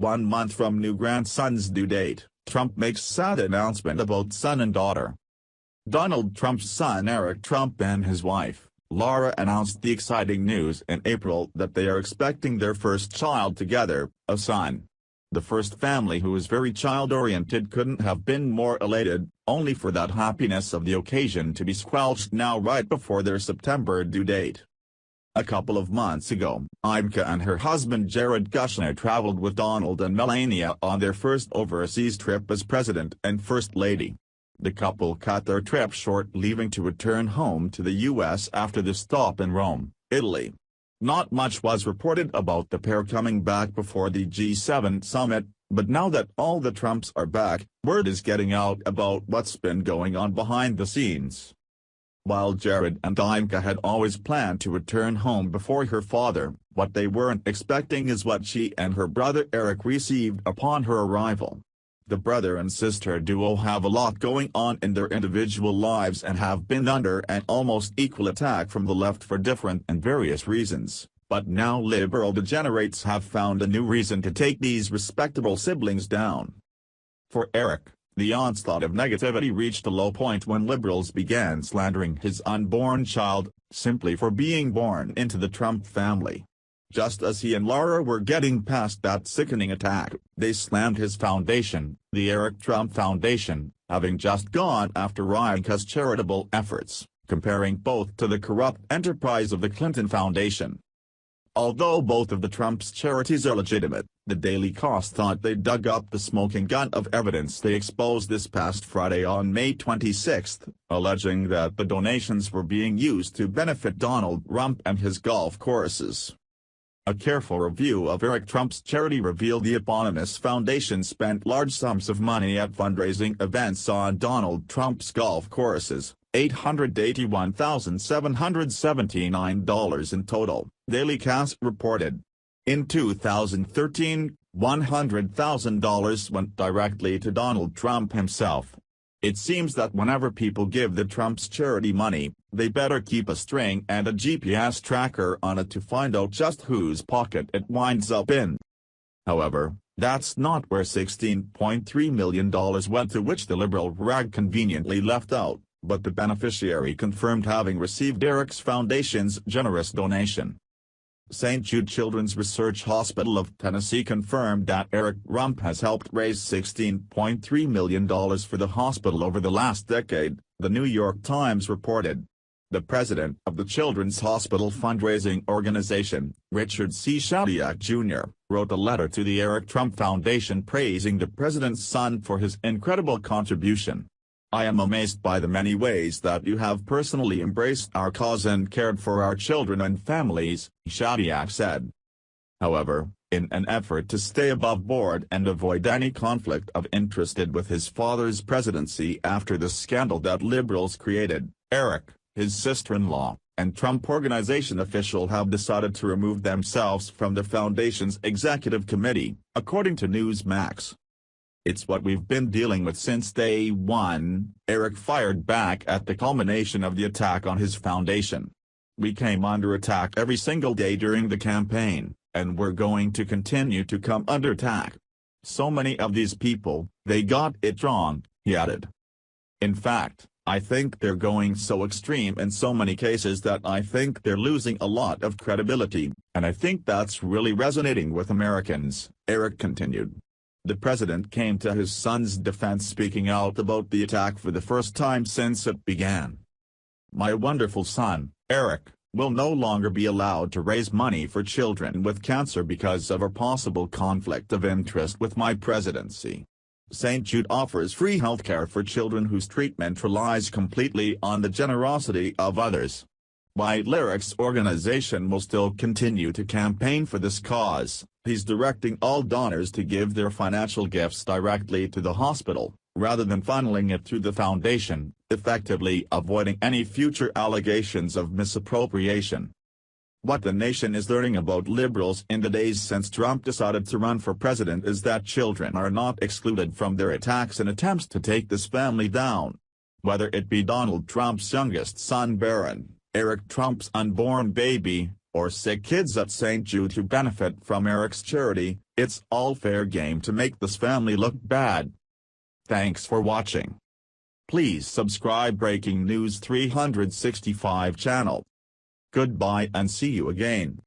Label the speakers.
Speaker 1: 1 month from new grandson's due date, Trump makes sad announcement about son and daughter. Donald Trump's son Eric Trump and his wife, Laura, announced the exciting news in April that they are expecting their first child together, a son. The first family who is very child-oriented couldn't have been more elated, only for that happiness of the occasion to be squelched now right before their September due date. A couple of months ago, Imka and her husband Jared Kushner traveled with Donald and Melania on their first overseas trip as President and First Lady. The couple cut their trip short, leaving to return home to the U.S. after the stop in Rome, Italy. Not much was reported about the pair coming back before the G7 summit, but now that all the Trumps are back, word is getting out about what's been going on behind the scenes. While Jared and Imka had always planned to return home before her father, what they weren't expecting is what she and her brother Eric received upon her arrival. The brother and sister duo have a lot going on in their individual lives and have been under an almost equal attack from the left for different and various reasons, but now liberal degenerates have found a new reason to take these respectable siblings down. For Eric, the onslaught of negativity reached a low point when liberals began slandering his unborn child, simply for being born into the Trump family. Just as he and Laura were getting past that sickening attack, they slammed his foundation, the Eric Trump Foundation, having just gone after Imka's charitable efforts, comparing both to the corrupt enterprise of the Clinton Foundation. Although both of the Trump's charities are legitimate, the Daily Kos thought they dug up the smoking gun of evidence they exposed this past Friday on May 26, alleging that the donations were being used to benefit Donald Trump and his golf courses. A careful review of Eric Trump's charity revealed the eponymous foundation spent large sums of money at fundraising events on Donald Trump's golf courses, $881,779 in total, Daily Kos reported. In 2013, $100,000 went directly to Donald Trump himself. It seems that whenever people give the Trumps charity money, they better keep a string and a GPS tracker on it to find out just whose pocket it winds up in. However, that's not where $16.3 million went to, which the liberal rag conveniently left out, but the beneficiary confirmed having received Eric's foundation's generous donation. St. Jude Children's Research Hospital of Tennessee confirmed that Eric Trump has helped raise $16.3 million for the hospital over the last decade, the New York Times reported. The president of the Children's Hospital fundraising organization, Richard C. Shadiak Jr., wrote a letter to the Eric Trump Foundation praising the president's son for his incredible contribution. I am amazed by the many ways that you have personally embraced our cause and cared for our children and families, Shadiak said. However, in an effort to stay above board and avoid any conflict of interest with his father's presidency after the scandal that liberals created, Eric, his sister-in-law, and Trump Organization official have decided to remove themselves from the foundation's executive committee, according to Newsmax. It's what we've been dealing with since day one, Eric fired back at the culmination of the attack on his foundation. We came under attack every single day during the campaign, and we're going to continue to come under attack. So many of these people, they got it wrong, he added. In fact, I think they're going so extreme in so many cases that I think they're losing a lot of credibility, and I think that's really resonating with Americans, Eric continued. The president came to his son's defense, speaking out about the attack for the first time since it began. My wonderful son, Eric, will no longer be allowed to raise money for children with cancer because of a possible conflict of interest with my presidency. St. Jude offers free healthcare for children whose treatment relies completely on the generosity of others. While Eric's organization will still continue to campaign for this cause, he's directing all donors to give their financial gifts directly to the hospital, rather than funneling it through the foundation, effectively avoiding any future allegations of misappropriation. What the nation is learning about liberals in the days since Trump decided to run for president is that children are not excluded from their attacks and attempts to take this family down. Whether it be Donald Trump's youngest son Barron, Eric Trump's unborn baby, or sick kids at St. Jude who benefit from Eric's charity, It's all fair game to make this family look bad. Thanks for watching. Please subscribe Breaking News 365 channel. Goodbye and see you again.